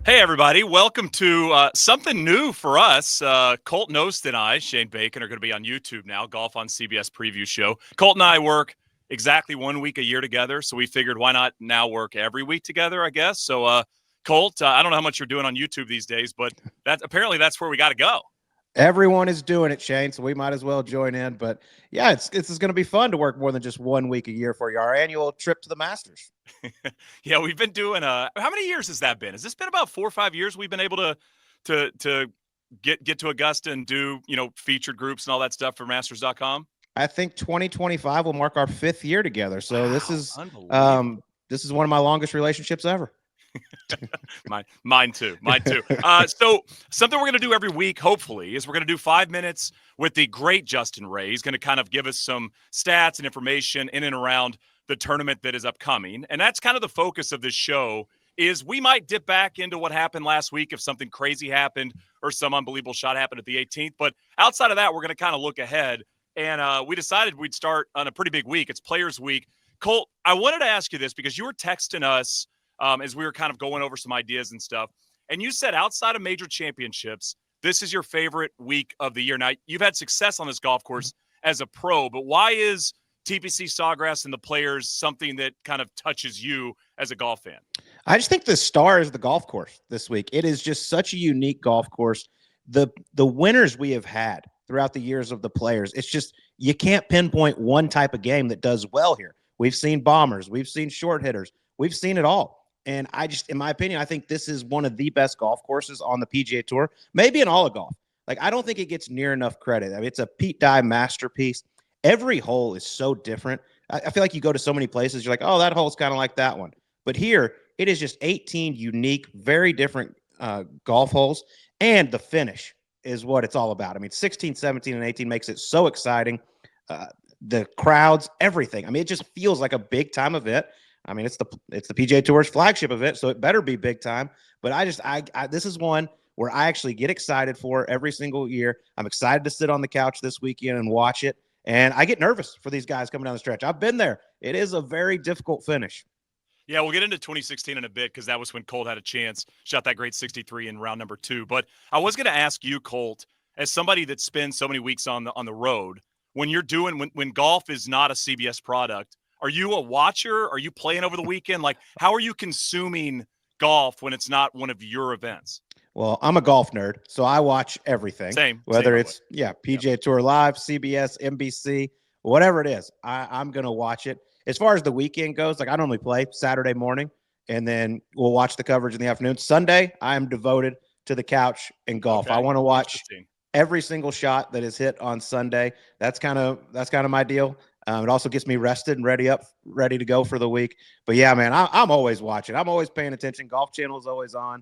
Hey, everybody. Welcome to something new for us. Colt Knost and I, Shane Bacon, are going to be on YouTube now, golf on CBS Preview Show. Colt and I work exactly 1 week a year together, so we figured why not now work every week together, I guess. So, Colt, I don't know how much you're doing on YouTube these days, but that's where we got to go. Everyone is doing it, Shane, so we might as well join in. But yeah, it's going to be fun to work more than just 1 week a year for you. Our annual trip to the Masters. Yeah, we've been doing how many years has that been? Has this been about 4 or 5 years we've been able to get to Augusta and do, featured groups and all that stuff for masters.com? I think 2025 will mark our 5th year together. So wow, this is one of my longest relationships ever. Mine too. So something we're going to do every week, hopefully, is we're going to do 5 minutes with the great Justin Ray. He's going to kind of give us some stats and information in and around the tournament that is upcoming. And that's kind of the focus of this show is we might dip back into what happened last week if something crazy happened or some unbelievable shot happened at the 18th. But outside of that, we're going to kind of look ahead. And we decided we'd start on a pretty big week. It's Players Week. Colt, I wanted to ask you this because you were texting us as we were kind of going over some ideas and stuff. And you said outside of major championships, this is your favorite week of the year. Now, you've had success on this golf course as a pro, but why is TPC Sawgrass and the Players something that kind of touches you as a golf fan? I just think the star is the golf course this week. It is just such a unique golf course. The winners we have had throughout the years of the Players, it's just you can't pinpoint one type of game that does well here. We've seen bombers. We've seen short hitters. We've seen it all. And in my opinion, I think this is one of the best golf courses on the PGA Tour, maybe in all of golf. Like, I don't think it gets near enough credit. I mean, it's a Pete Dye masterpiece. Every hole is so different. I feel like you go to so many places, you're like, oh, that hole's kind of like that one. But here, it is just 18 unique, very different golf holes. And the finish is what it's all about. I mean, 16, 17, and 18 makes it so exciting. The crowds, everything. I mean, it just feels like a big-time event. I mean, it's the PGA Tour's flagship event, so it better be big time. But this is one where I actually get excited for every single year. I'm excited to sit on the couch this weekend and watch it. And I get nervous for these guys coming down the stretch. I've been there. It is a very difficult finish. Yeah, we'll get into 2016 in a bit because that was when Colt had a chance, shot that great 63 in round number 2. But I was going to ask you, Colt, as somebody that spends so many weeks on the road, when you're doing when golf is not a CBS product, are you a watcher? Are you playing over the weekend? Like, how are you consuming golf when it's not one of your events? Well, I'm a golf nerd, so I watch everything. Whether it's PGA Tour Live, CBS, NBC, whatever it is, I'm going to watch it. As far as the weekend goes, like I normally play Saturday morning, and then we'll watch the coverage in the afternoon. Sunday, I am devoted to the couch and golf. Okay. I want to watch every single shot that is hit on Sunday. That's kind of my deal. It also gets me rested and ready to go for the week. But yeah, man, I'm always watching. I'm always paying attention. Golf Channel is always on.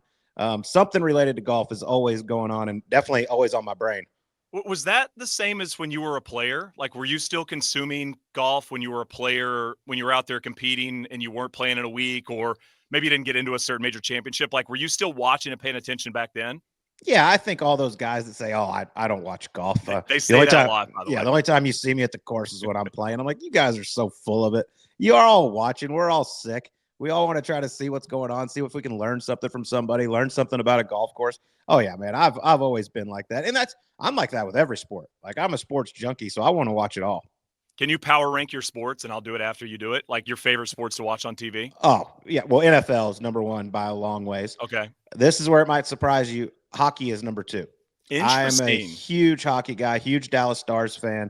Something related to golf is always going on and definitely always on my brain. Was that the same as when you were a player? Like, were you still consuming golf when you were a player, when you were out there competing and you weren't playing in a week, or maybe you didn't get into a certain major championship? Like, were you still watching and paying attention back then? Yeah, I think all those guys that say, "Oh, I don't watch golf," they say that a lot. By the way. The only time you see me at the course is when I'm playing. I'm like, you guys are so full of it. You are all watching. We're all sick. We all want to try to see what's going on, see if we can learn something from somebody, learn something about a golf course. Oh yeah, man, I've always been like that, and I'm like that with every sport. Like, I'm a sports junkie, so I want to watch it all. Can you power rank your sports, and I'll do it after you do it? Like your favorite sports to watch on TV? Oh yeah, well, NFL is number 1 by a long ways. Okay, this is where it might surprise you. Hockey is number 2. Interesting. I'm a huge hockey guy, huge Dallas Stars fan.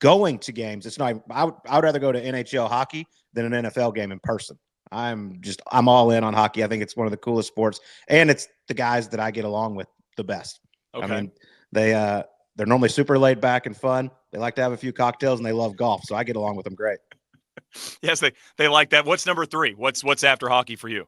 Going to games, it's not. I would rather go to NHL hockey than an NFL game in person. I'm all in on hockey. I think it's one of the coolest sports, and it's the guys that I get along with the best. Okay. I mean, they're normally super laid back and fun. They like to have a few cocktails, and they love golf, so I get along with them great. Yes, they like that. What's number 3? What's after hockey for you?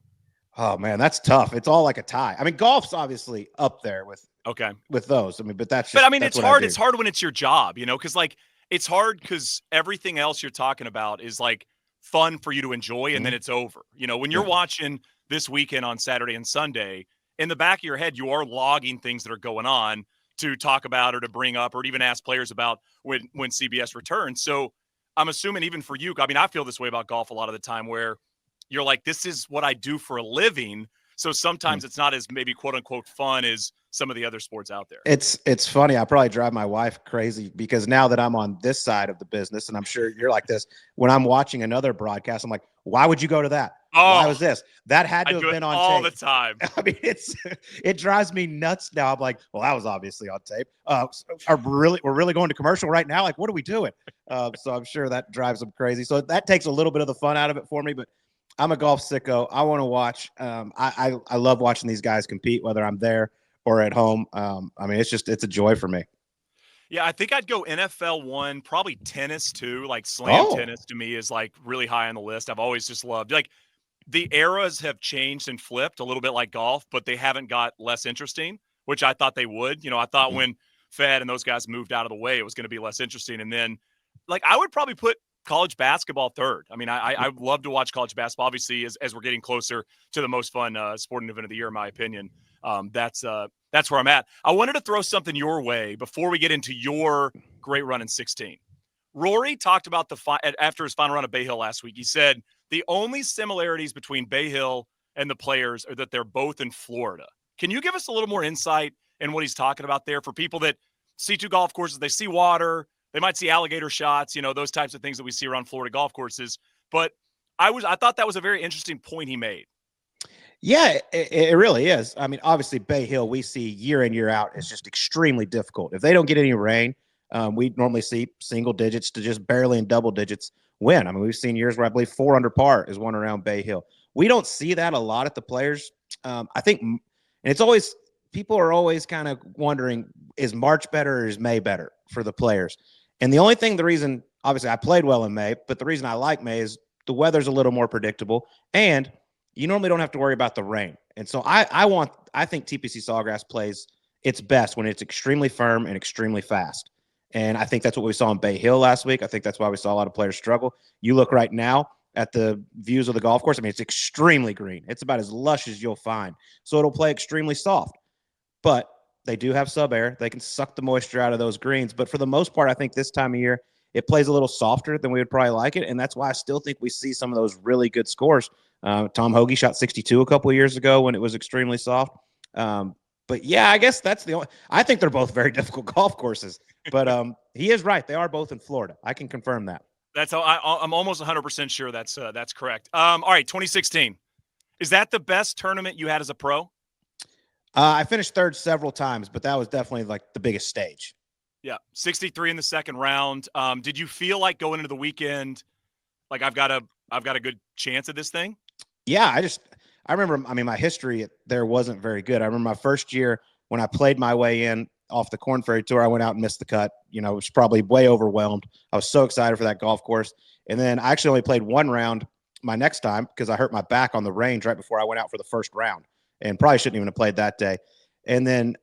Oh man, that's tough. It's all like a tie. I mean, golf's obviously up there with those. I mean, but that's just, but I mean, it's hard. It's hard when it's your job, because like it's hard because everything else you're talking about is like fun for you to enjoy, and then it's over. When you're watching this weekend on Saturday and Sunday, in the back of your head, you are logging things that are going on to talk about or to bring up or to even ask players about when CBS returns. So I'm assuming even for you, I mean, I feel this way about golf a lot of the time where you're like, this is what I do for a living. So sometimes it's not as maybe quote unquote fun as some of the other sports out there. It's funny. I probably drive my wife crazy because now that I'm on this side of the business, and I'm sure you're like this, when I'm watching another broadcast, I'm like, why would you go to that? Why was this? That had to have been on all tape. the time. I mean, it drives me nuts now. I'm like, well, that was obviously on tape. We're really going to commercial right now? Like, what are we doing? So I'm sure that drives them crazy. So that takes a little bit of the fun out of it for me, but I'm a golf sicko. I want to watch. I love watching these guys compete, whether I'm there or at home. I mean, it's a joy for me. Yeah, I think I'd go NFL 1, probably tennis too. Like slam tennis to me is like really high on the list. I've always just loved, like, the eras have changed and flipped a little bit like golf, but they haven't got less interesting, which I thought they would. You know, I thought when Fed and those guys moved out of the way, it was going to be less interesting. And then, like, I would probably put college basketball third. I mean, I love to watch college basketball, obviously, as we're getting closer to the most fun sporting event of the year, in my opinion. That's where I'm at. I wanted to throw something your way before we get into your great run in 16. Rory talked about after his final run at Bay Hill last week. He said the only similarities between Bay Hill and the Players are that they're both in Florida. Can you give us a little more insight in what he's talking about there for people that see two golf courses? They see water, they might see alligator shots, you know, those types of things that we see around Florida golf courses. But I thought that was a very interesting point he made. Yeah, it really is. I mean, obviously, Bay Hill, we see year in, year out, is just extremely difficult. If they don't get any rain, we normally see single digits to just barely in double digits win. I mean, we've seen years where I believe 4 under par is one around Bay Hill. We don't see that a lot at the Players. I think, and it's always, people are always kind of wondering, is March better or is May better for the Players? And the reason, obviously, I played well in May, but the reason I like May is the weather's a little more predictable, and you normally don't have to worry about the rain. And so I think TPC Sawgrass plays its best when it's extremely firm and extremely fast. And I think that's what we saw in Bay Hill last week. I think that's why we saw a lot of players struggle. You look right now at the views of the golf course. I mean, it's extremely green. It's about as lush as you'll find. So it'll play extremely soft. But they do have sub-air. They can suck the moisture out of those greens. But for the most part, I think this time of year, it plays a little softer than we would probably like it. And that's why I still think we see some of those really good scores. Tom Hoagie shot 62 a couple of years ago when it was extremely soft. But yeah, I guess that's the only. I think they're both very difficult golf courses. But he is right; they are both in Florida. I can confirm that. That's how I'm almost 100% sure that's correct. All right, 2016. Is that the best tournament you had as a pro? I finished third several times, but that was definitely like the biggest stage. Yeah, 63 in the second round. Did you feel like going into the weekend, like I've got a good chance at this thing? Yeah, I remember, I mean, my history there wasn't very good. I remember my first year when I played my way in off the Corn Ferry Tour, I went out and missed the cut. You know, was probably way overwhelmed. I was so excited for that golf course. And then I actually only played one round my next time because I hurt my back on the range right before I went out for the first round and probably shouldn't even have played that day. And then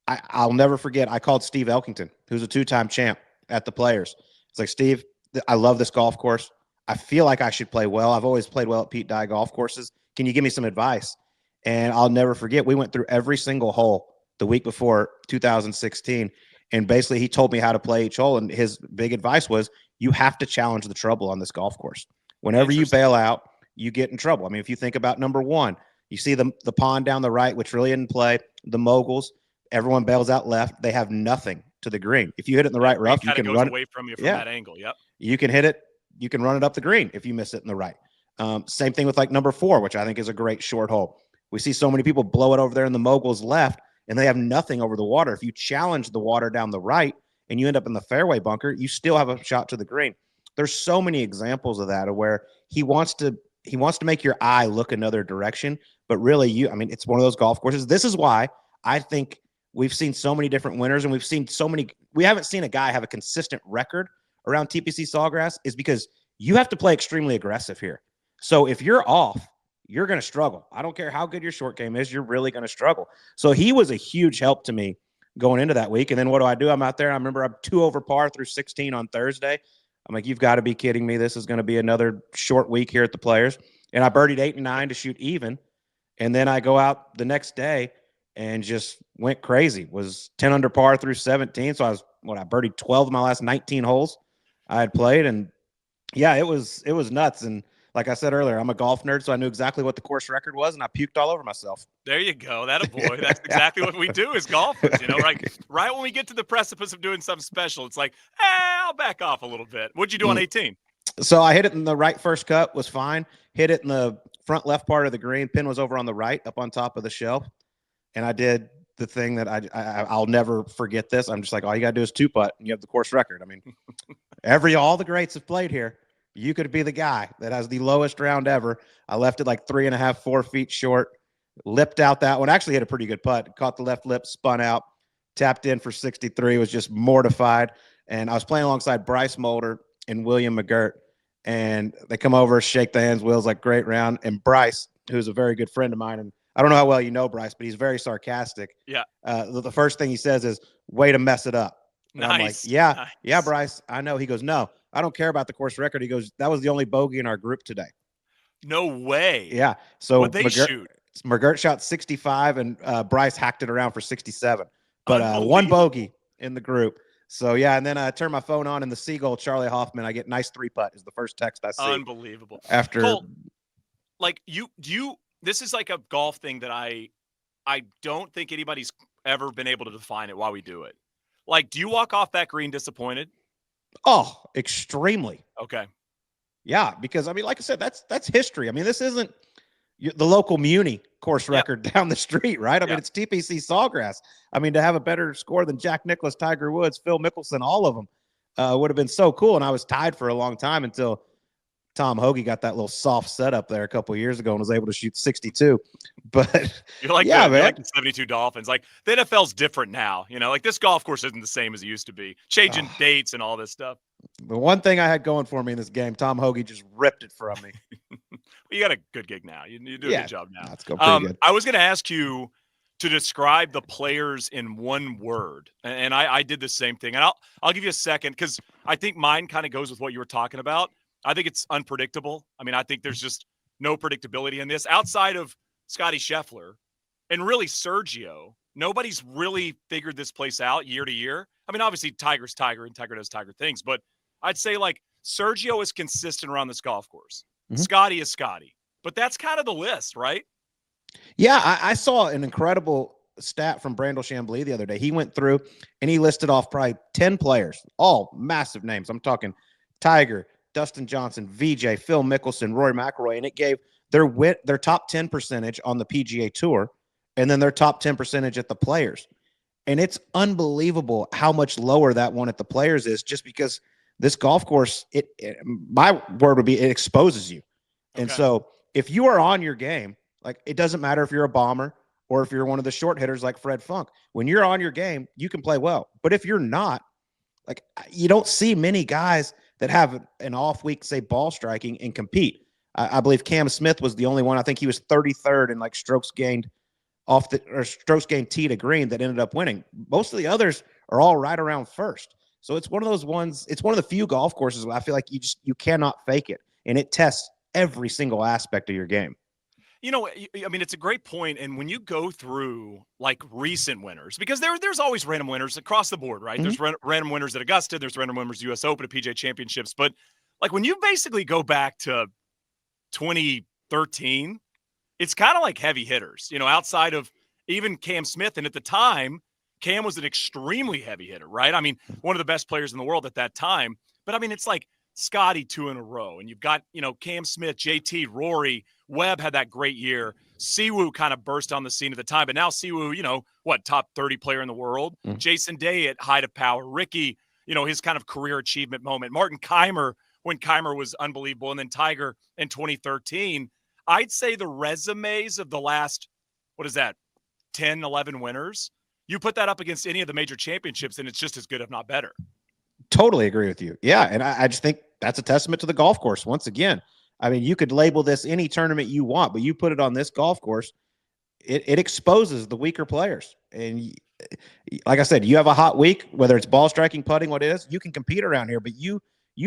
I'll never forget, I called Steve Elkington, who's a 2-time champ at the Players. It's like, Steve, I love this golf course. I feel like I should play well. I've always played well at Pete Dye golf courses. Can you give me some advice? And I'll never forget, we went through every single hole the week before 2016. And basically he told me how to play each hole. And his big advice was, you have to challenge the trouble on this golf course. Whenever you bail out, you get in trouble. I mean, if you think about number one, you see the pond down the right, which really didn't play, the moguls, everyone bails out left. They have nothing to the green. If you hit it in the right rough, you can run away from you from that angle. Yep. You can hit it. You can run it up the green if you miss it in the right. Same thing with like number 4, which I think is a great short hole. We see so many people blow it over there in the moguls left, and they have nothing over the water. If you challenge the water down the right and you end up in the fairway bunker, you still have a shot to the green. There's so many examples of that, of where he wants to make your eye look another direction, but really it's one of those golf courses. This is why I think we've seen so many different winners, and we haven't seen a guy have a consistent record around TPC Sawgrass, is because you have to play extremely aggressive here. So if you're off, you're going to struggle. I don't care how good your short game is, you're really going to struggle. So he was a huge help to me going into that week. And then what do? I'm out there. I remember I'm 2 over par through 16 on Thursday. I'm like, you've got to be kidding me. This is going to be another short week here at the Players. And I birdied 8 and 9 to shoot even. And then I go out the next day and just went crazy. Was 10 under par through 17. So I birdied 12 of my last 19 holes I had played. And yeah, it was nuts. And like I said earlier, I'm a golf nerd, so I knew exactly what the course record was, and I puked all over myself. There you go. That a boy. That's exactly what we do as golfers. Right when we get to the precipice of doing something special, it's like, I'll back off a little bit. What'd you do on 18? So I hit it in the right first cut, was fine. Hit it in the front left part of the green. Pin was over on the right, up on top of the shelf. And I did the thing that I'll never forget this. I'm just like, all you got to do is 2-putt, and you have the course record. I mean, all the greats have played here. You could be the guy that has the lowest round ever. I left it like 3.5, 4 feet short, lipped out that one. Actually hit a pretty good putt. Caught the left lip, spun out, tapped in for 63, was just mortified. And I was playing alongside Bryce Mulder and William McGirt. And they come over, shake the hands. Will's like, great round. And Bryce, who's a very good friend of mine, and I don't know how well you know Bryce, but he's very sarcastic. Yeah. The first thing he says is, way to mess it up. And nice. I'm like, yeah, Bryce, I know. He goes, no, I don't care about the course record. He goes, that was the only bogey in our group today. No way. Yeah. So what'd they shoot? McGirt shot 65, and Bryce hacked it around for 67. But one bogey in the group. So, yeah, and then I turn my phone on, and the Seagull, Charlie Hoffman, I get nice 3-putt is the first text I see. Unbelievable. After Colt, like this is like a golf thing that I don't think anybody's ever been able to define it while we do it. Like, do you walk off that green disappointed? Oh, extremely. Okay. Yeah, because, I mean, like I said, that's history. I mean, this isn't the local Muni course record down the street, right? I mean, it's TPC Sawgrass. I mean, to have a better score than Jack Nicklaus, Tiger Woods, Phil Mickelson, all of them would have been so cool. And I was tied for a long time until Tom Hoagie got that little soft setup there a couple of years ago and was able to shoot 62. But you're like, man. You're like the 72 Dolphins. Like, the NFL's different now. Like this golf course isn't the same as it used to be. Changing dates and all this stuff. The one thing I had going for me in this game, Tom Hoagie just ripped it from me. You got a good gig now. You do a good job now. That's going pretty good. I was going to ask you to describe the players in one word, and I did the same thing. And I'll give you a second because I think mine kind of goes with what you were talking about. I think it's unpredictable. I mean, I think there's just no predictability in this outside of Scotty Scheffler and really Sergio. Nobody's really figured this place out year to year. I mean, obviously Tiger's Tiger and Tiger does Tiger things, but I'd say like Sergio is consistent around this golf course. Mm-hmm. Scotty is Scotty, but that's kind of the list, right? Yeah, I saw an incredible stat from Brandel Chambly the other day. He went through and he listed off probably 10 players, all massive names. I'm talking Tiger, Dustin Johnson, VJ, Phil Mickelson, Rory McIlroy, and it gave their top 10 percentage on the PGA Tour and then their top 10 percentage at the Players. And it's unbelievable how much lower that one at the Players is just because this golf course, my word would be it exposes you. Okay. And so if you are on your game, like it doesn't matter if you're a bomber or if you're one of the short hitters like Fred Funk. When you're on your game, you can play well. But if you're not, like you don't see many guys that have an off week, say ball striking and compete. I believe Cam Smith was the only one. I think he was 33rd in like strokes gained tee to green that ended up winning. Most of the others are all right around first. So it's one of those ones. It's one of the few golf courses where I feel like you cannot fake it, and it tests every single aspect of your game. I mean, it's a great point. And when you go through like recent winners, because there's always random winners across the board, right? Mm-hmm. There's random winners at Augusta. There's random winners at US Open, at PGA Championships. But like when you basically go back to 2013, it's kind of like heavy hitters, outside of even Cam Smith. And at the time, Cam was an extremely heavy hitter, right? I mean, one of the best players in the world at that time. But I mean, it's like Scotty 2 in a row. And you've got, Cam Smith, JT, Rory, Webb had that great year. Siwoo kind of burst on the scene at the time. But now Siwoo, top 30 player in the world. Mm-hmm. Jason Day at height of power. Ricky, his kind of career achievement moment. Martin Keimer, when Keimer was unbelievable. And then Tiger in 2013. I'd say the resumes of the last, 10, 11 winners, you put that up against any of the major championships, and it's just as good, if not better. Totally agree with you. Yeah, and I just think that's a testament to the golf course. Once again, I mean, you could label this any tournament you want, but you put it on this golf course, it exposes the weaker players. And like I said, you have a hot week, whether it's ball striking, putting, what it is, you can compete around here, but you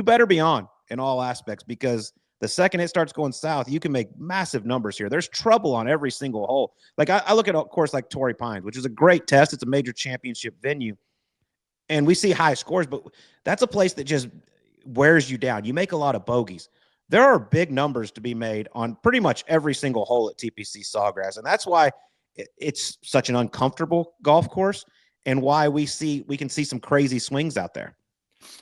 better be on in all aspects because the second it starts going south, you can make massive numbers here. There's trouble on every single hole. Like I look at a course like Torrey Pines, which is a great test. It's a major championship venue. And we see high scores, but that's a place that just wears you down. You make a lot of bogeys. there are big numbers to be made on pretty much every single hole at TPC Sawgrass. And that's why it's such an uncomfortable golf course and why we can see some crazy swings out there.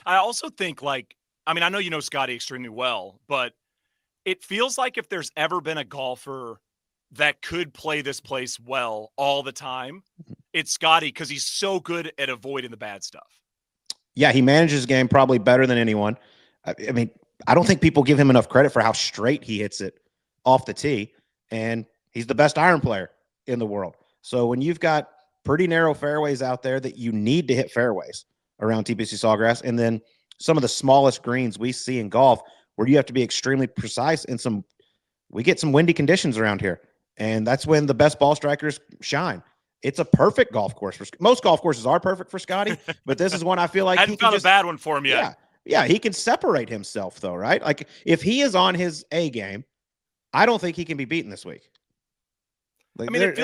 I also think, like, I mean, I know you know Scotty extremely well, but it feels like if there's ever been a golfer that could play this place well all the time, it's Scotty, because he's so good at avoiding the bad stuff. Yeah, he manages his game probably better than anyone. I mean, I don't think people give him enough credit for how straight he hits it off the tee, and he's the best iron player in the world. So when you've got pretty narrow fairways out there that you need to hit fairways around TPC Sawgrass, and then some of the smallest greens we see in golf where you have to be extremely precise, and we get some windy conditions around here, and that's when the best ball strikers shine. It's a perfect golf course. Most golf courses are perfect for Scotty, but this is one I feel like I hadn't found a bad one for him yet. Yeah, he can separate himself though, right? Like if he is on his A game, I don't think he can be beaten this week. Like, I mean, it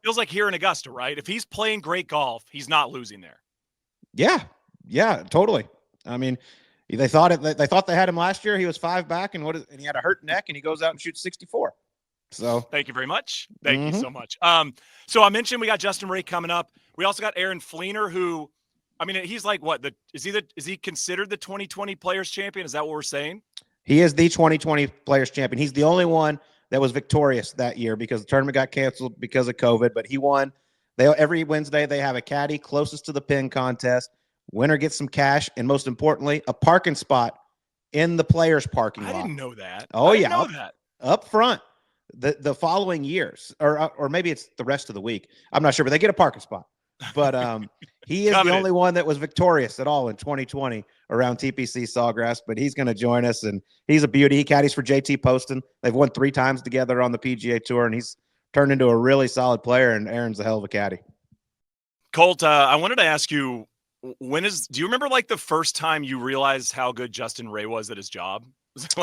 feels like here in Augusta, right? If he's playing great golf, he's not losing there. Yeah, totally. I mean, they thought they had him last year. He was 5 back, and he had a hurt neck, and he goes out and shoots 64. So thank you very much. Thank you so much. So I mentioned we got Justin Ray coming up. We also got Aaron Flener, who, I mean, he's like what? Is he considered the 2020 Players Champion? Is that what we're saying? He is the 2020 Players Champion. He's the only one that was victorious that year because the tournament got canceled because of COVID, but he won. Every Wednesday they have a caddy closest to the pin contest. Winner gets some cash, and most importantly, a parking spot in the players' parking lot. I didn't know that. Oh, yeah. Up front the following years, or maybe it's the rest of the week. I'm not sure, but they get a parking spot. But he is the only one that was victorious at all in 2020 around TPC Sawgrass, but he's going to join us, and he's a beauty. He caddies for JT Poston. They've won 3 times together on the PGA Tour, and he's turned into a really solid player, and Aaron's a hell of a caddy. Colt, I wanted to ask you, do you remember like the first time you realized how good Justin Ray was at his job? It's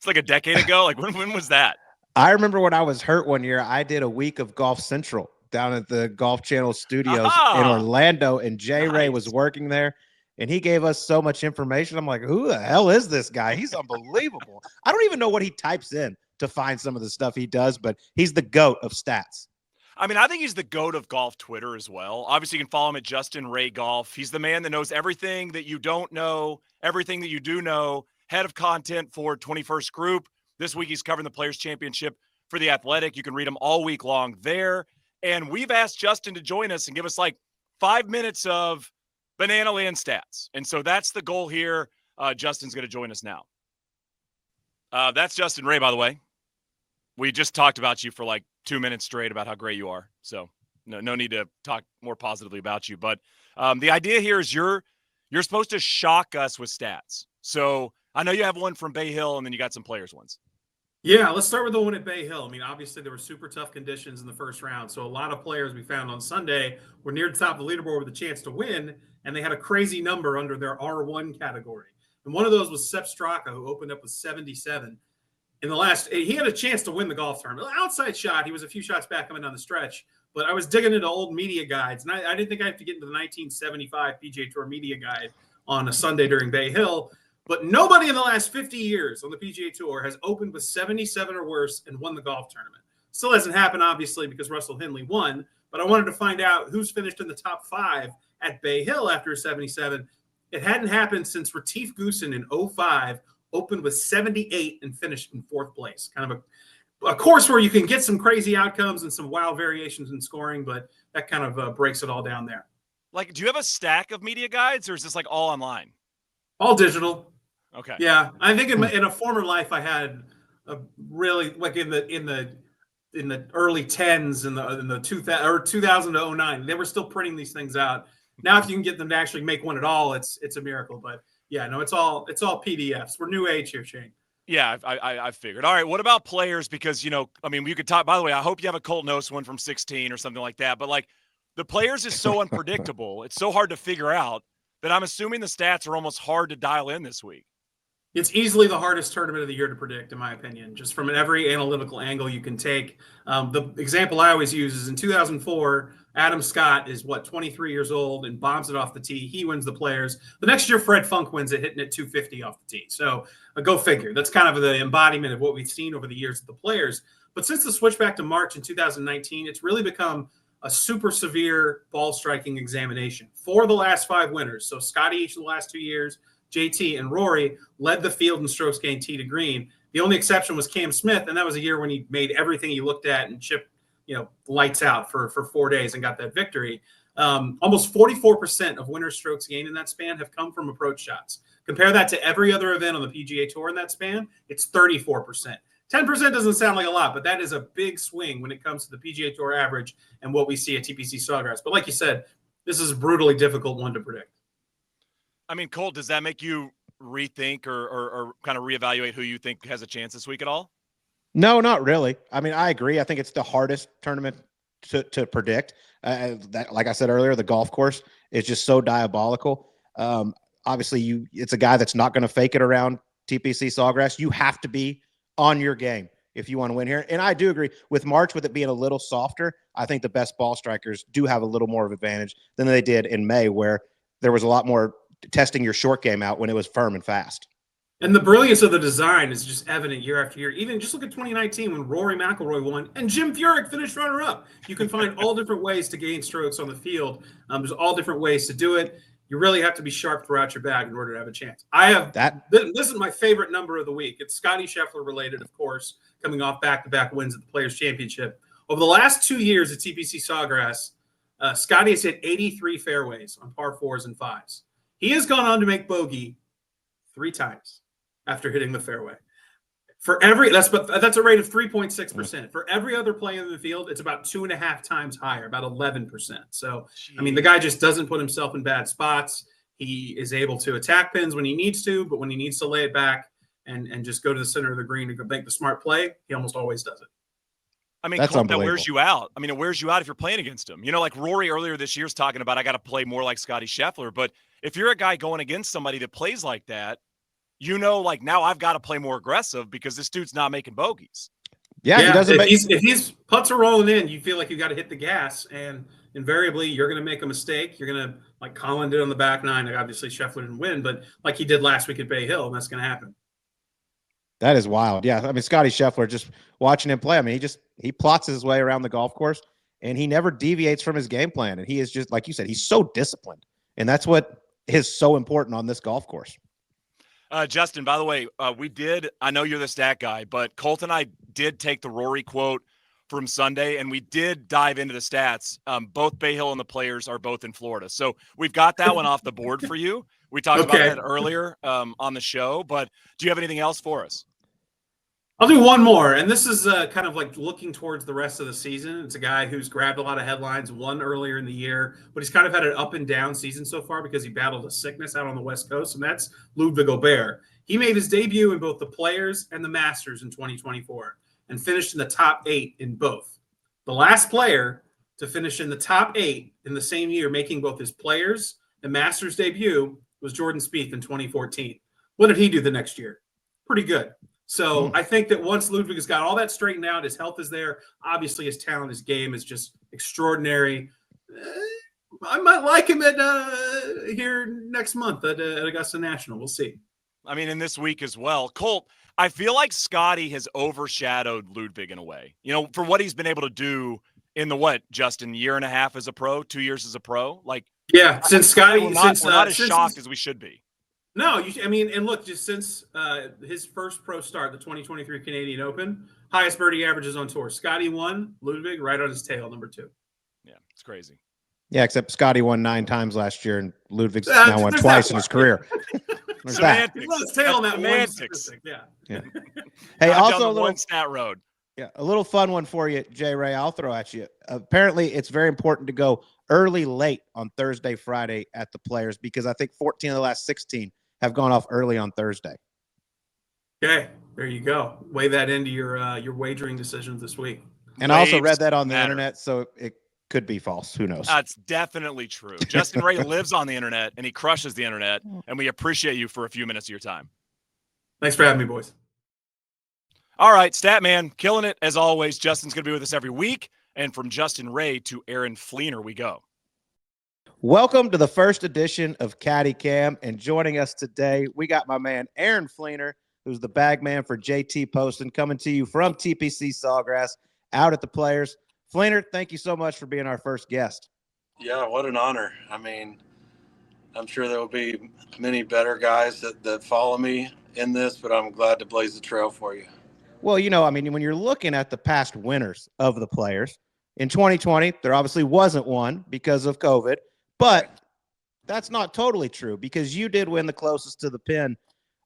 like a decade ago? Like when was that? I remember when I was hurt one year, I did a week of Golf Central down at the Golf Channel studios in Orlando, and Jay Ray was working there, and he gave us so much information. I'm like, who the hell is this guy? He's unbelievable. I don't even know what he types in to find some of the stuff he does, but he's the GOAT of stats. I mean, I think he's the GOAT of golf Twitter as well. Obviously, you can follow him at Justin Ray Golf. He's the man that knows everything that you don't know, everything that you do know, head of content for 21st Group. This week, he's covering the Players Championship for The Athletic. You can read him all week long there. And we've asked Justin to join us and give us like 5 minutes of Banana Land stats. And so that's the goal here. Justin's going to join us now. That's Justin Ray, by the way. We just talked about you for like 2 minutes straight about how great you are. So no need to talk more positively about you. But the idea here is you're supposed to shock us with stats. So I know you have one from Bay Hill, and then you got some players ones. Yeah, let's start with the one at Bay Hill. I mean, obviously there were super tough conditions in the first round. So a lot of players we found on Sunday were near the top of the leaderboard with a chance to win, and they had a crazy number under their R1 category. And one of those was Sepp Straka, who opened up with 77. He had a chance to win the golf tournament. Outside shot, he was a few shots back coming down the stretch. But I was digging into old media guides, and I didn't think I had to get into the 1975 PGA Tour media guide on a Sunday during Bay Hill. But nobody in the last 50 years on the PGA Tour has opened with 77 or worse and won the golf tournament. Still hasn't happened, obviously, because Russell Henley won. But I wanted to find out who's finished in the top 5 at Bay Hill after 77. It hadn't happened since Retief Goosen in 05 opened with 78 and finished in 4th place. Kind of a course where you can get some crazy outcomes and some wild variations in scoring, but that kind of breaks it all down there. Like, do you have a stack of media guides, or is this like all online? All digital. Okay. Yeah, I think in a former life I had a really like in the early 10s in the 2000 to 09. They were still printing these things out. Now, if you can get them to actually make one at all, it's a miracle. But yeah, no, it's all PDFs. We're new age here, Shane. Yeah, I figured. All right, what about players? Because I mean, you could talk. By the way, I hope you have a Colt Knost one from 16 or something like that. But like, the players is so unpredictable. It's so hard to figure out that I'm assuming the stats are almost hard to dial in this week. It's easily the hardest tournament of the year to predict, in my opinion, just from every analytical angle you can take. The example I always use is in 2004, Adam Scott is 23 years old and bombs it off the tee. He wins the Players. The next year, Fred Funk wins it, hitting it 250 off the tee. So go figure. That's kind of the embodiment of what we've seen over the years of the Players. But since the switch back to March in 2019, it's really become a super severe ball striking examination for the last 5 winners. So Scotty each of the last 2 years, JT and Rory led the field in strokes gained tee to green. The only exception was Cam Smith, and that was a year when he made everything he looked at and chipped, lights out for 4 days and got that victory. Almost 44% of winner strokes gained in that span have come from approach shots. Compare that to every other event on the PGA Tour in that span, it's 34%. 10% doesn't sound like a lot, but that is a big swing when it comes to the PGA Tour average and what we see at TPC Sawgrass. But like you said, this is a brutally difficult one to predict. I mean, Colt, does that make you rethink or kind of reevaluate who you think has a chance this week at all? No, not really. I mean, I agree. I think it's the hardest tournament to predict. Like I said earlier, the golf course is just so diabolical. Obviously, it's a guy that's not going to fake it around TPC Sawgrass. You have to be on your game if you want to win here. And I do agree with March, with it being a little softer. I think the best ball strikers do have a little more of advantage than they did in May, where there was a lot more testing your short game out when it was firm and fast. And the brilliance of the design is just evident year after year. Even just look at 2019 when Rory McIlroy won and Jim Furyk finished runner-up. You can find all different ways to gain strokes on the field. There's all different ways to do it. You really have to be sharp throughout your bag in order to have a chance. I have that. This is my favorite number of the week. It's Scotty Scheffler related, of course, coming off back-to-back wins at the Players Championship. Over the last 2 years at TPC Sawgrass, Scotty has hit 83 fairways on par 4s and 5s. He has gone on to make bogey 3 times after hitting the fairway. That's a rate of 3.6%. For every other player in the field, it's about 2.5 times higher, about 11%. So, I mean, the guy just doesn't put himself in bad spots. He is able to attack pins when he needs to, but when he needs to lay it back and just go to the center of the green and go make the smart play, he almost always does it. I mean, Colt, that wears you out. I mean, it wears you out if you're playing against him. Like Rory earlier this year is talking about, I got to play more like Scotty Scheffler. But if you're a guy going against somebody that plays like that, now I've got to play more aggressive because this dude's not making bogeys. Yeah, he doesn't. If he's putts are rolling in, you feel like you got to hit the gas, and invariably you're going to make a mistake. You're going to, like Colin did on the back nine. Like obviously Scheffler didn't win, but like he did last week at Bay Hill, and that's going to happen. That is wild. Yeah, I mean, Scotty Scheffler, just watching him play, I mean, he plots his way around the golf course, and he never deviates from his game plan. And he is just, like you said, he's so disciplined, and that's what is so important on this golf course. Justin, by the way, I know you're the stat guy, but Colt and I did take the Rory quote from Sunday, and we did dive into the stats. Both Bay Hill and the Players are both in Florida. So we've got that one off the board for you. We talked about that earlier on the show, but do you have anything else for us? I'll do one more, and this is kind of like looking towards the rest of the season. It's a guy who's grabbed a lot of headlines, won earlier in the year, but he's kind of had an up and down season so far because he battled a sickness out on the West Coast, and that's Ludwig Gobert. He made his debut in both the Players and the Masters in 2024 and finished in the top 8 in both. The last player to finish in the top 8 in the same year, making both his Players and Masters debut, was Jordan Spieth in 2014. What did he do the next year? Pretty good. So I think that once Ludwig has got all that straightened out, his health is there. Obviously, his talent, his game is just extraordinary. I might like him at here next month at Augusta National. We'll see. I mean, in this week as well. Colt, I feel like Scotty has overshadowed Ludwig in a way, for what he's been able to do in the Justin, year and a half as a pro, 2 years as a pro. Since Scotty, we're not as shocked as we should be. No, and look, just since his first pro start, the 2023 Canadian Open, highest birdie averages on tour. Scotty won, Ludwig right on his tail, number 2. Yeah, it's crazy. Yeah, except Scotty won 9 times last year, and Ludwig's now won twice in his career. Semantics. He's on his tail on that semantics. Yeah. Hey, also a little one stat road. Yeah, a little fun one for you, Jay Ray. I'll throw at you. Apparently, it's very important to go early, late on Thursday, Friday at the Players because I think 14 of the last 16 have gone off early on Thursday. Okay, there you go. Weigh that into your wagering decisions this week. And I also read that on the internet, so it could be false. Who knows? That's definitely true. Justin Ray lives on the internet, and he crushes the internet, and we appreciate you for a few minutes of your time. Thanks for having me, boys. All right, Statman, killing it as always. Justin's going to be with us every week. And from Justin Ray to Aaron Flener we go. Welcome to the first edition of Caddy Cam, and joining us today, we got my man Aaron Flener, who's the bag man for JT Poston, coming to you from TPC Sawgrass out at the Players. Flener, thank you so much for being our first guest. Yeah, what an honor. I mean, I'm sure there will be many better guys that follow me in this, but I'm glad to blaze the trail for you. Well, when you're looking at the past winners of the Players, in 2020, there obviously wasn't one because of COVID, but that's not totally true because you did win the closest to the pin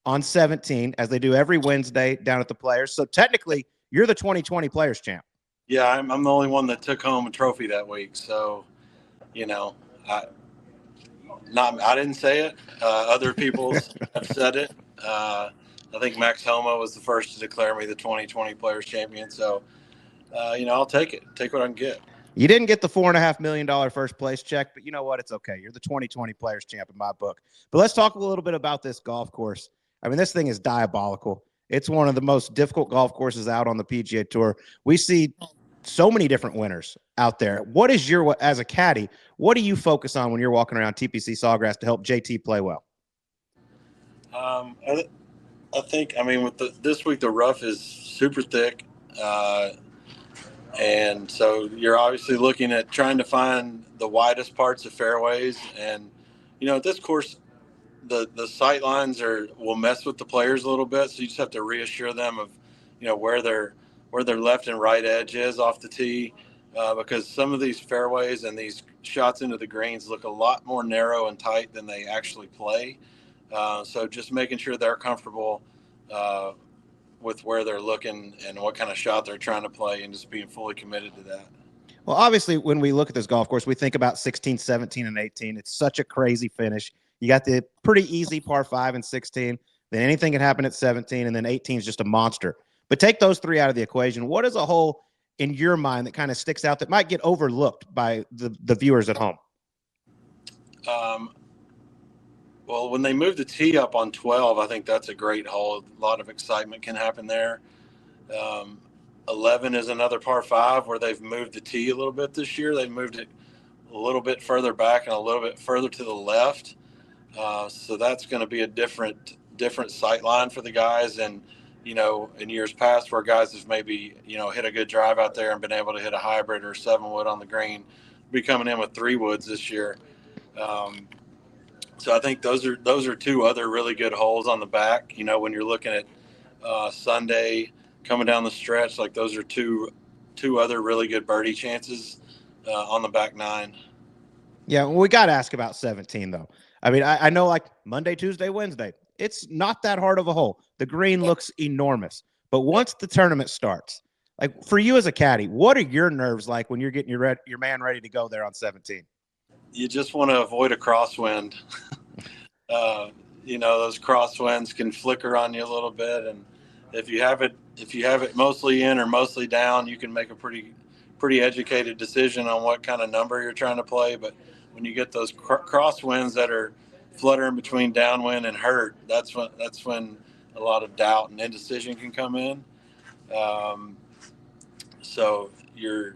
on 17, as they do every Wednesday down at the Players. So technically, you're the 2020 Players champ. Yeah, I'm the only one that took home a trophy that week. So, I didn't say it. Other people have said it. I think Max Homa was the first to declare me the 2020 Players champion. So, I'll take it. Take what I can get. You didn't get the $4.5 million first place check, but you know what? It's okay. You're the 2020 Players champ in my book. But let's talk a little bit about this golf course. I mean, this thing is diabolical. It's one of the most difficult golf courses out on the PGA Tour. We see so many different winners out there. What is as a caddy, what do you focus on when you're walking around TPC Sawgrass to help JT play well? I think, with this week, the rough is super thick. And so you're obviously looking at trying to find the widest parts of fairways. And, at this course, the sight lines will mess with the players a little bit. So you just have to reassure them of, where their left and right edge is off the tee. Because some of these fairways and these shots into the greens look a lot more narrow and tight than they actually play. So just making sure they're comfortable with where they're looking and what kind of shot they're trying to play and just being fully committed to that. Well, obviously, when we look at this golf course, we think about 16, 17, and 18. It's such a crazy finish. You got the pretty easy par 5 and 16. Then anything can happen at 17, and then 18 is just a monster. But take those three out of the equation. What is a hole in your mind that kind of sticks out that might get overlooked by the viewers at home? Well, when they move the tee up on 12, I think that's a great hole. A lot of excitement can happen there. 11 is another par 5 where they've moved the tee a little bit this year. They've moved it a little bit further back and a little bit further to the left. So that's going to be a different sight line for the guys. And, in years past where guys have maybe, hit a good drive out there and been able to hit a hybrid or 7-wood on the green, be coming in with 3-woods this year. So I think those are two other really good holes on the back. When you're looking at Sunday coming down the stretch, like those are two other really good birdie chances on the back 9. Yeah, well, we got to ask about 17, though. I mean, I know like Monday, Tuesday, Wednesday, it's not that hard of a hole. The green looks enormous. But once the tournament starts, like for you as a caddy, what are your nerves like when you're getting your man ready to go there on 17? You just want to avoid a crosswind. Those crosswinds can flicker on you a little bit, and if you have it mostly in or mostly down, you can make a pretty educated decision on what kind of number you're trying to play. But when you get those crosswinds that are fluttering between downwind and hurt, that's when a lot of doubt and indecision can come in. So you're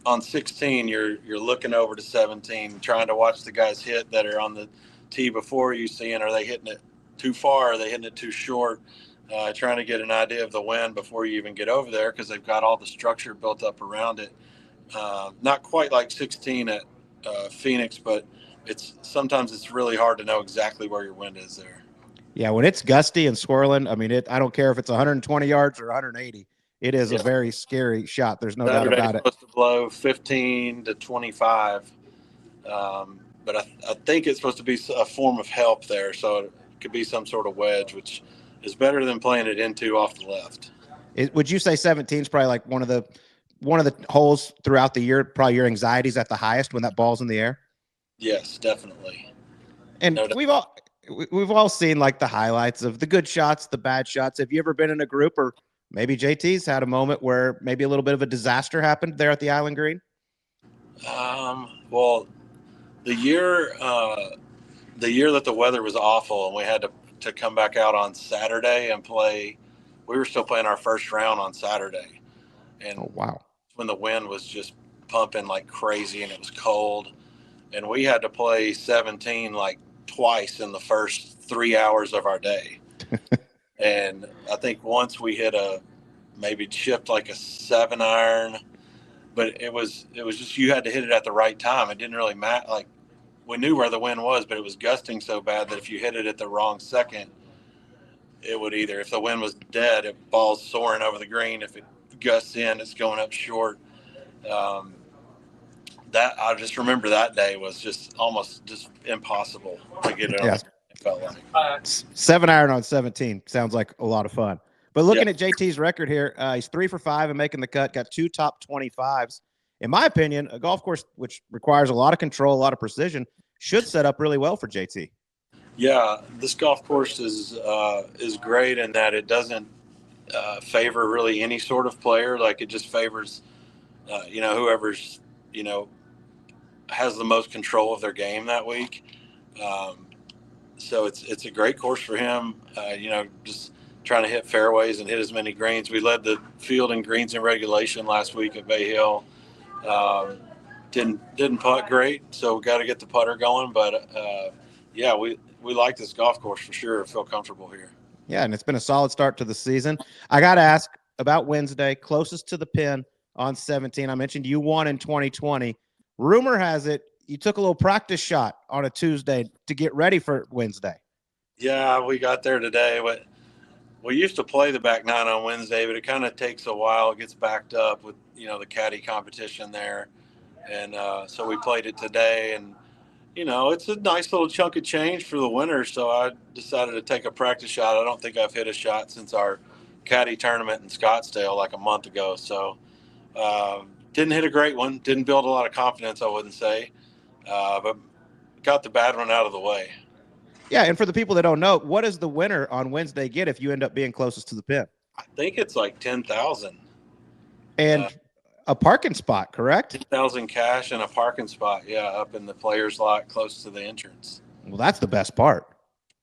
on 16, you're looking over to 17, trying to watch the guys hit that are on the tee before you, seeing are they hitting it too far, are they hitting it too short, trying to get an idea of the wind before you even get over there because they've got all the structure built up around it. Not quite like 16 at Phoenix, but sometimes it's really hard to know exactly where your wind is there. Yeah, when it's gusty and swirling, I mean, I don't care if it's 120 yards or 180. It is a very scary shot. There's no doubt about it. It's supposed to blow 15 to 25, but I think it's supposed to be a form of help there, so it could be some sort of wedge, which is better than playing it into off the left. Would you say 17 is probably like one of the holes throughout the year? Probably your anxiety is at the highest when that ball's in the air. Yes, definitely. And we've all seen like the highlights of the good shots, the bad shots. Have you ever been in a group, or maybe JT's had a moment where maybe a little bit of a disaster happened there at the Island Green? Well, the year that the weather was awful and we had to come back out on Saturday and play, we were still playing our first round on Saturday. And oh, wow. when the wind was just pumping like crazy and it was cold. And we had to play 17 like twice in the first 3 hours of our day. And I think once we hit maybe chipped like a 7-iron, but it was just, you had to hit it at the right time. It didn't really matter. Like, we knew where the wind was, but it was gusting so bad that if you hit it at the wrong second, it would either, if the wind was dead, it ball's soaring over the green. If it gusts in, it's going up short. That I just remember that day was just almost just impossible to get it on. It felt like 7-iron on 17 sounds like a lot of fun. But looking at JT's record here, he's 3 for 5 and making the cut. Got 2 top 25s. In my opinion, a golf course which requires a lot of control, a lot of precision, should set up really well for JT. Yeah, this golf course is great in that it doesn't favor really any sort of player. Like, it just favors whoever's has the most control of their game that week. So it's a great course for him. Just trying to hit fairways and hit as many greens. We led the field in greens in regulation last week at Bay Hill. Didn't putt great, so we got to get the putter going. But we like this golf course for sure. Feel comfortable here. Yeah, and it's been a solid start to the season. I got to ask about Wednesday, closest to the pin on 17. I mentioned you won in 2020. Rumor has it you took a little practice shot on a Tuesday to get ready for Wednesday. Yeah, we got there today. But we used to play the back nine on Wednesday, but it kind of takes a while. It gets backed up with, the caddie competition there. And so we played it today. And, it's a nice little chunk of change for the winner. So I decided to take a practice shot. I don't think I've hit a shot since our caddie tournament in Scottsdale like a month ago. So didn't hit a great one. Didn't build a lot of confidence, I wouldn't say. But got the bad one out of the way. Yeah, and for the people that don't know, what does the winner on Wednesday get if you end up being closest to the pin? I think it's like $10,000. And a parking spot, correct? $10,000 cash and a parking spot, up in the players' lot close to the entrance. Well, that's the best part.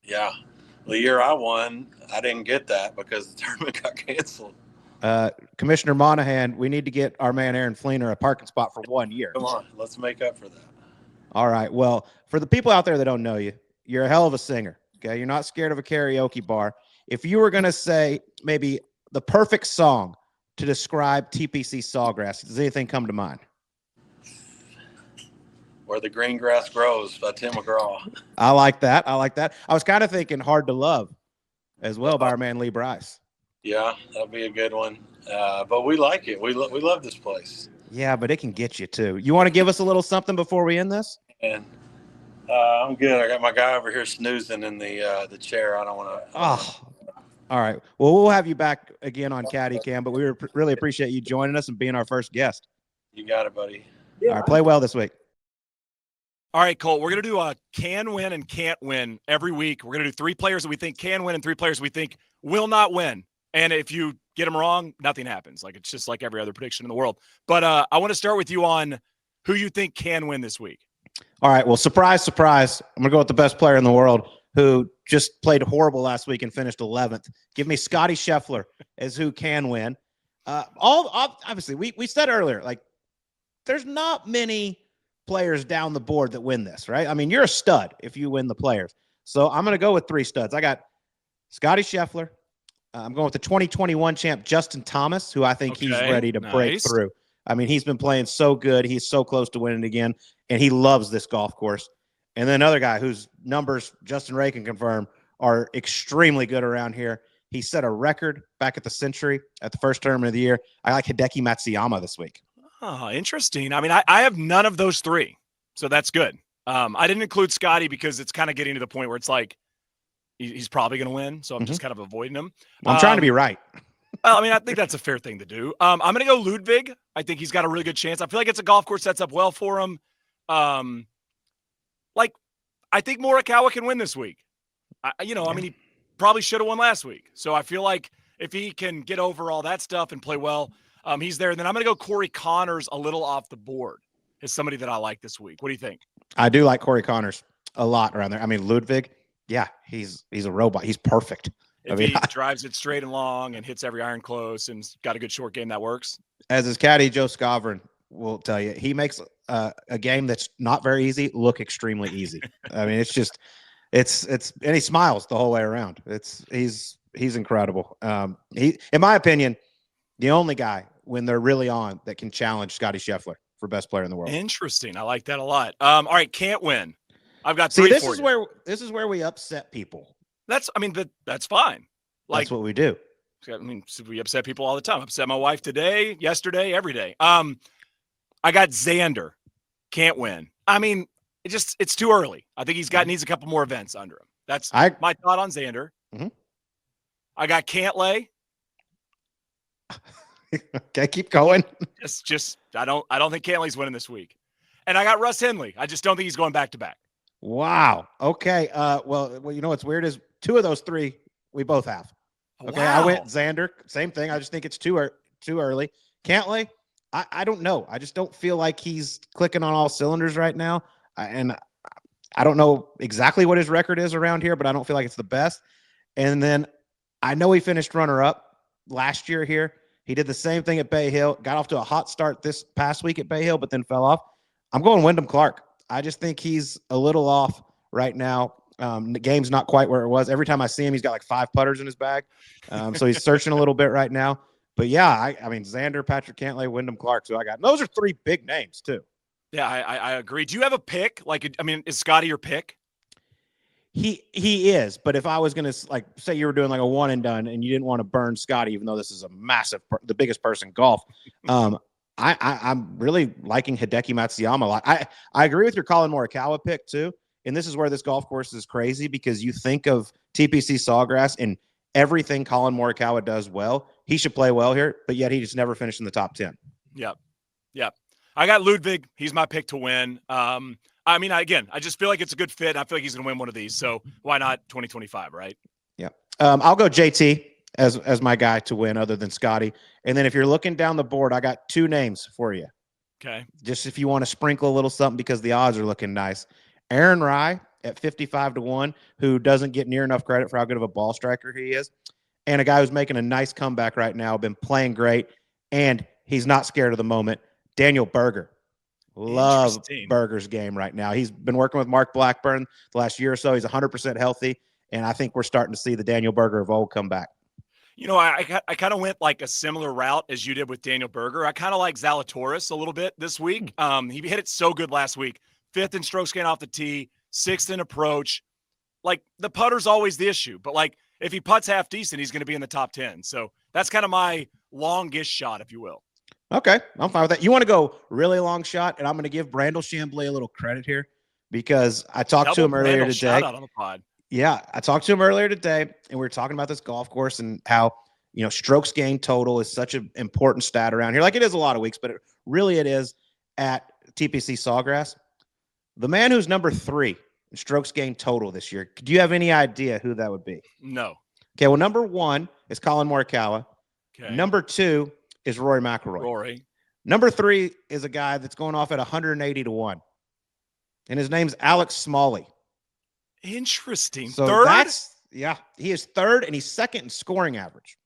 Yeah. The year I won, I didn't get that because the tournament got canceled. Commissioner Monahan, we need to get our man Aaron Flener a parking spot for 1 year. Come on, let's make up for that. All right. Well, for the people out there that don't know you, you're a hell of a singer. Okay. You're not scared of a karaoke bar. If you were going to say maybe the perfect song to describe TPC Sawgrass, does anything come to mind? Where the Green Grass Grows by Tim McGraw. I like that. I was kind of thinking Hard to Love as well by our man Lee Bryce. Yeah, that'd be a good one. But we like it. We love this place. Yeah, but it can get you too. You want to give us a little something before we end this? And I'm good. I got my guy over here snoozing in the chair. I don't want to. Oh, all right. Well, we'll have you back again on Caddy Cam, but we really appreciate you joining us and being our first guest. You got it, buddy. All right. Play well this week. All right, Colt, we're going to do a can win and can't win every week. We're going to do 3 players that we think can win and 3 players we think will not win. And if you get them wrong, nothing happens. Like, it's just like every other prediction in the world. But I want to start with you on who you think can win this week. All right. Well, surprise, surprise. I'm going to go with the best player in the world who just played horrible last week and finished 11th. Give me Scotty Scheffler as who can win. Obviously, we said earlier, like, there's not many players down the board that win this, right? I mean, you're a stud if you win the players. So I'm going to go with 3 studs. I got Scotty Scheffler. I'm going with the 2021 champ, Justin Thomas, who I think he's ready to break through. I mean, he's been playing so good. He's so close to winning again, and he loves this golf course. And then another guy whose numbers Justin Ray can confirm are extremely good around here. He set a record back at the Century at the first tournament of the year. I like Hideki Matsuyama this week. Oh, interesting. I mean, I have none of those 3, so that's good. I didn't include Scotty because it's kind of getting to the point where it's like he's probably going to win, so I'm just kind of avoiding him. Well, I'm trying to be right. Well, I mean, I think that's a fair thing to do. I'm going to go Ludwig. I think he's got a really good chance. I feel like it's a golf course sets up well for him. I think Morikawa can win this week. I mean, he probably should have won last week. So I feel like if he can get over all that stuff and play well, he's there. And then I'm going to go Corey Connors a little off the board as somebody that I like this week. What do you think? I do like Corey Connors a lot around there. I mean, Ludwig, yeah, he's a robot. He's perfect. If he drives it straight and long and hits every iron close and got a good short game, that works. As his caddy, Joe Scovern will tell you, he makes a game that's not very easy look extremely easy. I mean, it's and he smiles the whole way around. He's incredible. He, in my opinion, the only guy when they're really on that can challenge Scotty Scheffler for best player in the world. Interesting. I like that a lot. All right, can't win. I've got three. This is where we upset people. That's fine. Like, that's what we do. I mean, we upset people all the time. I upset my wife today, yesterday, every day. I got Xander. Can't win. I mean, it's too early. I think needs a couple more events under him. That's my thought on Xander. Mm-hmm. I got Cantlay. Okay, keep going. I don't think Cantlay's winning this week. And I got Russ Henley. I just don't think he's going back to back. Wow. Okay. Well, you know what's weird is two of those three we both have. Okay, wow. I went Xander. Same thing. I just think it's too early. Cantlay, I don't know. I just don't feel like he's clicking on all cylinders right now. And I don't know exactly what his record is around here, but I don't feel like it's the best. And then I know he finished runner-up last year here. He did the same thing at Bay Hill. Got off to a hot start this past week at Bay Hill, but then fell off. I'm going Wyndham Clark. I just think he's a little off right now. The game's not quite where it was. Every time I see him, he's got like 5 putters in his bag. So he's searching a little bit right now. But yeah, I mean, Xander, Patrick Cantlay, Wyndham Clark. So I got, and those are 3 big names too. Yeah, I agree. Do you have a pick? Like, I mean, is Scotty your pick? He is, but if I was going to, like, say you were doing like a one and done and you didn't want to burn Scotty, even though this is a massive, the biggest person in golf, I'm really liking Hideki Matsuyama a lot. I agree with your Colin Morikawa pick too. And this is where this golf course is crazy because you think of TPC Sawgrass and everything Colin Morikawa does well. He should play well here, but yet he just never finished in the top 10. Yep. I got Ludwig. He's my pick to win. I mean, again, I just feel like it's a good fit. I feel like he's going to win one of these. So why not 2025, right? Yeah. I'll go JT as my guy to win other than Scotty. And then if you're looking down the board, I got 2 names for you. Okay. Just if you want to sprinkle a little something because the odds are looking nice. Aaron Rye at 55-1, who doesn't get near enough credit for how good of a ball striker he is. And a guy who's making a nice comeback right now, been playing great, and he's not scared of the moment. Daniel Berger. Love Berger's game right now. He's been working with Mark Blackburn the last year or so. He's 100% healthy, and I think we're starting to see the Daniel Berger of old come back. You know, I kind of went like a similar route as you did with Daniel Berger. I kind of like Zalatoris a little bit this week. He hit it so good last week. 5th in strokes gained off the tee, 6th in approach. Like, the putter's always the issue, but like if he putts half decent, he's going to be in the top 10. So that's kind of my longest shot, if you will. Okay, I'm fine with that. You want to go really long shot, and I'm going to give Brandel Chamblee a little credit here because I talked to him earlier today. Shout out on the pod. Yeah, I talked to him earlier today, and we were talking about this golf course and how, you know, strokes gained total is such an important stat around here. Like it is a lot of weeks, but it is at TPC Sawgrass. The man who's number 3 in strokes gained total this year, do you have any idea who that would be? No. Okay, well, number 1 is Colin Morikawa. Okay. Number 2 is Rory McIlroy. Rory. Number 3 is a guy that's going off at 180-1, and his name's Alex Smalley. Interesting. So 3rd? He is 3rd, and he's 2nd in scoring average.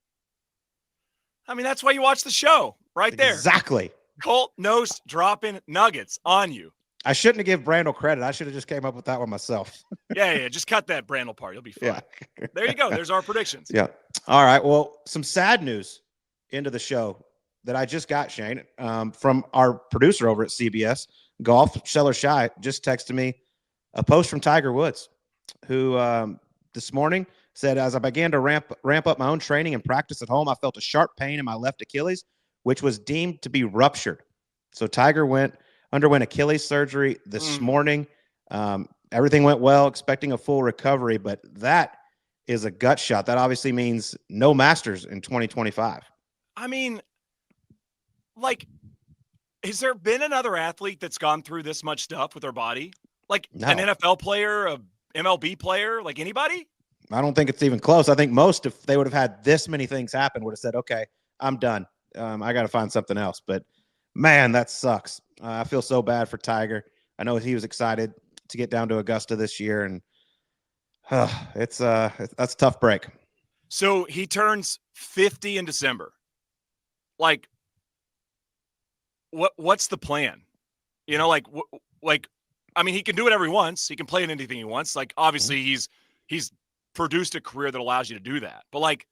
I mean, that's why you watch the show right there. Exactly. Colt Knost dropping nuggets on you. I shouldn't have given Brandel credit. I should have just came up with that one myself. Yeah. Just cut that Brandel part. You'll be fine. Yeah. There you go. There's our predictions. Yeah. All right. Well, some sad news into the show that I just got, Shane, from our producer over at CBS Golf, Sheller Shy, just texted me a post from Tiger Woods, who this morning said, as I began to ramp up my own training and practice at home, I felt a sharp pain in my left Achilles, which was deemed to be ruptured. So Tiger underwent Achilles surgery this morning. Everything went well, expecting a full recovery, but that is a gut shot. That obviously means no Masters in 2025. I mean, like, has there been another athlete that's gone through this much stuff with their body? Like an NFL player, a MLB player, like anybody? I don't think it's even close. I think most, if they would have had this many things happen, would have said, okay, I'm done. I got to find something else. But man, that sucks. I feel so bad for Tiger. I know he was excited to get down to Augusta this year, and that's a tough break. So he turns 50 in December. Like, what's the plan? You know, I mean, he can do whatever he wants. He can play in anything he wants. Like, obviously, he's produced a career that allows you to do that. But, like,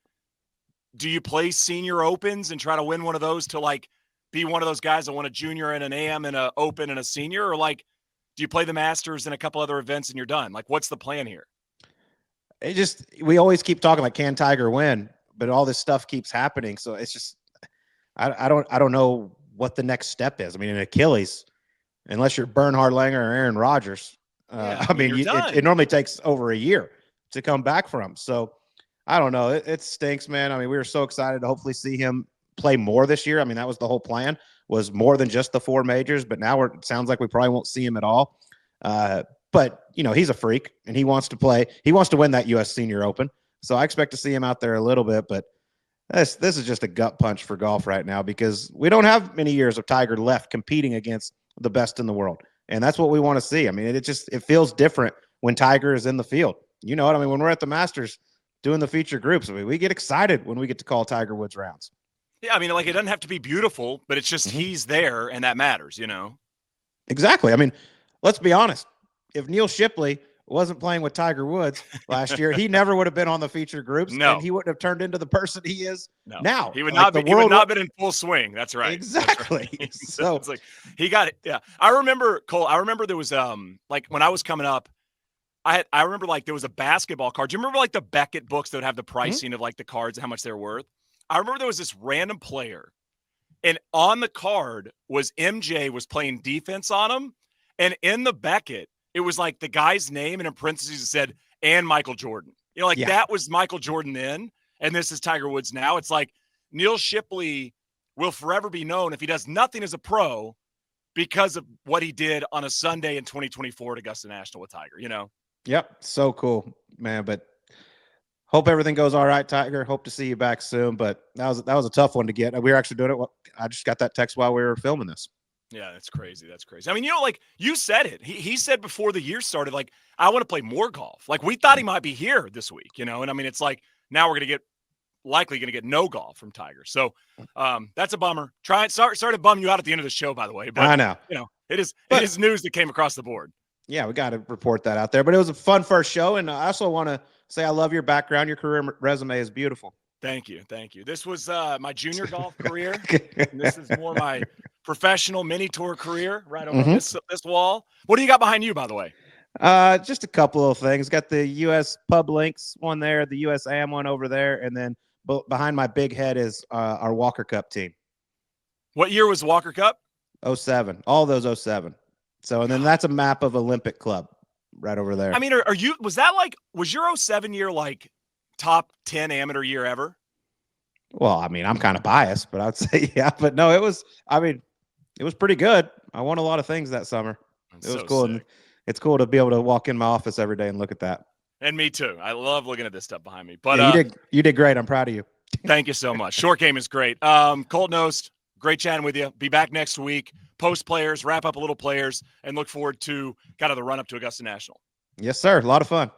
do you play senior opens and try to win one of those to, like, be one of those guys that won a junior and an AM and an open and a senior? Or, like, do you play the Masters and a couple other events and you're done? Like, what's the plan here? We always keep talking like, can Tiger win? But all this stuff keeps happening. So it's just, I don't know what the next step is. I mean, in Achilles, unless you're Bernhard Langer or Aaron Rodgers, I mean, it normally takes over a year to come back from. So I don't know. It stinks, man. I mean, we were so excited to hopefully see him play more this year. I mean, that was the whole plan, was more than just the 4 majors, but now it sounds like we probably won't see him at all. But, you know, he's a freak and he wants to play. He wants to win that U.S. Senior Open. So I expect to see him out there a little bit, but this is just a gut punch for golf right now because we don't have many years of Tiger left competing against the best in the world. And that's what we want to see. I mean, it feels different when Tiger is in the field. You know what I mean? When we're at the Masters doing the feature groups, I mean, we get excited when we get to call Tiger Woods rounds. Yeah, I mean, like, it doesn't have to be beautiful, but it's just he's there and that matters, you know? Exactly. I mean, let's be honest. If Neil Shipley wasn't playing with Tiger Woods last year, he never would have been on the feature groups. No. And he wouldn't have turned into the person he is now. He would not be in full swing. That's right. Exactly. That's right. So it's like he got it. Yeah. I remember, Cole, there was like when I was coming up, I remember like there was a basketball card. Do you remember like the Beckett books that would have the pricing of like the cards and how much they're worth? I remember there was this random player, and on the card was MJ was playing defense on him, and in the Beckett, it was like the guy's name, and in parentheses it said, and Michael Jordan. You know, like that was Michael Jordan then, and this is Tiger Woods now. It's like Neil Shipley will forever be known if he does nothing as a pro because of what he did on a Sunday in 2024 at Augusta National with Tiger, you know? Yep. So cool, man. But hope everything goes all right, Tiger. Hope to see you back soon. But that was a tough one to get. We were actually doing it. I just got that text while we were filming this. Yeah, that's crazy. That's crazy. I mean, you know, like you said it. He said before the year started, like, I want to play more golf. Like, we thought he might be here this week, you know? And I mean, it's like now we're likely going to get no golf from Tiger. So that's a bummer. Sorry to bum you out at the end of the show, by the way. But I know. You know, it is news that came across the board. Yeah, we got to report that out there. But it was a fun first show. And I also want to say I love your background. Your career resume is beautiful. Thank you. Thank you. This was my junior golf career. And this is more my professional mini tour career right over this wall. What do you got behind you, by the way? Just a couple of things. Got the U.S. Pub Links one there, the U.S. AM one over there. And then behind my big head is our Walker Cup team. What year was Walker Cup? 07. All those 07. So, and then that's a map of Olympic Club right over there. I mean, was your 07 year like top 10 amateur year ever? Well, I mean, I'm kind of biased, but I'd say, yeah, but no, it was pretty good. I won a lot of things that summer. It was cool. And it's cool to be able to walk in my office every day and look at that. And me too. I love looking at this stuff behind me, but yeah, you did great. I'm proud of you. Thank you so much. Short game is great. Colt Knost, great chatting with you. Be back next week. Post players, wrap up a little players, and look forward to kind of the run up to Augusta National. Yes, sir. A lot of fun.